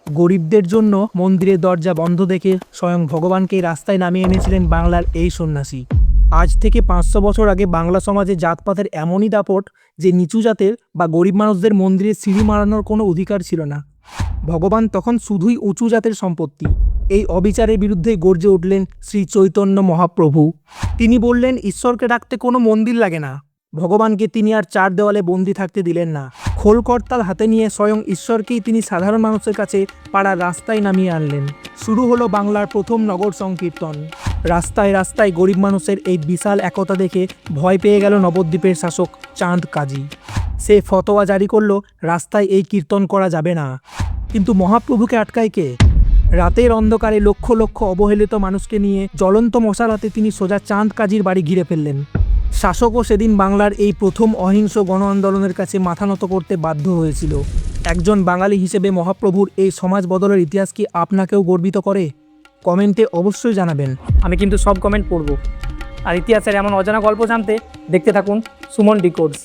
গরিবদের জন্য মন্দিরের দরজা বন্ধ দেখে স্বয়ং ভগবানকেই রাস্তায় নামিয়ে এনেছিলেন বাংলার এই সন্ন্যাসী। আজ থেকে 500 বছর আগে বাংলা সমাজে জাতপাতের এমনই দাপট যে নিচু জাতের বা গরিব মানুষদের মন্দিরে সিঁড়ি মারানোর কোনো অধিকার ছিল না। ভগবান তখন শুধুই উঁচু জাতের সম্পত্তি। এই অবিচারের বিরুদ্ধে গর্জে উঠলেন শ্রী চৈতন্য মহাপ্রভু। তিনি বললেন, ঈশ্বরকে ডাকতে কোনো মন্দির লাগে না। ভগবানকে তিনি আর 4 দেওয়ালে বন্দি থাকতে দিলেন না। খোল করতাল হাতে নিয়ে স্বয়ং ঈশ্বরকেই তিনি সাধারণ মানুষের কাছে পাড়ার রাস্তায় নামিয়ে আনলেন। শুরু হলো বাংলার প্রথম নগর সংকীর্তন। রাস্তায় রাস্তায় গরিব মানুষের এই বিশাল একতা দেখে ভয় পেয়ে গেল নবদ্বীপের শাসক চাঁদ কাজী। সে ফতোয়া জারি করলো, রাস্তায় এই কীর্তন করা যাবে না। কিন্তু মহাপ্রভুকে আটকায় কে? রাতের অন্ধকারে লক্ষ লক্ষ অবহেলিত মানুষকে নিয়ে জ্বলন্ত মশাল হাতে তিনি সোজা চাঁদ কাজীর বাড়ি ঘিরে ফেললেন। শাসকও সেদিন বাংলার এই প্রথম অহিংস গণ আন্দোলনের কাছে মাথা নত করতে বাধ্য হয়েছিল। একজন বাঙালি হিসেবে মহাপ্রভুর এই সমাজ বদলের ইতিহাস কি আপনাকেও গর্বিত করে? কমেন্টে অবশ্যই জানাবেন। আমি কিন্তু সব কমেন্ট পড়ব। আর ইতিহাসের এমন অজানা গল্প জানতে দেখতে থাকুন সুমন ডিকোডস।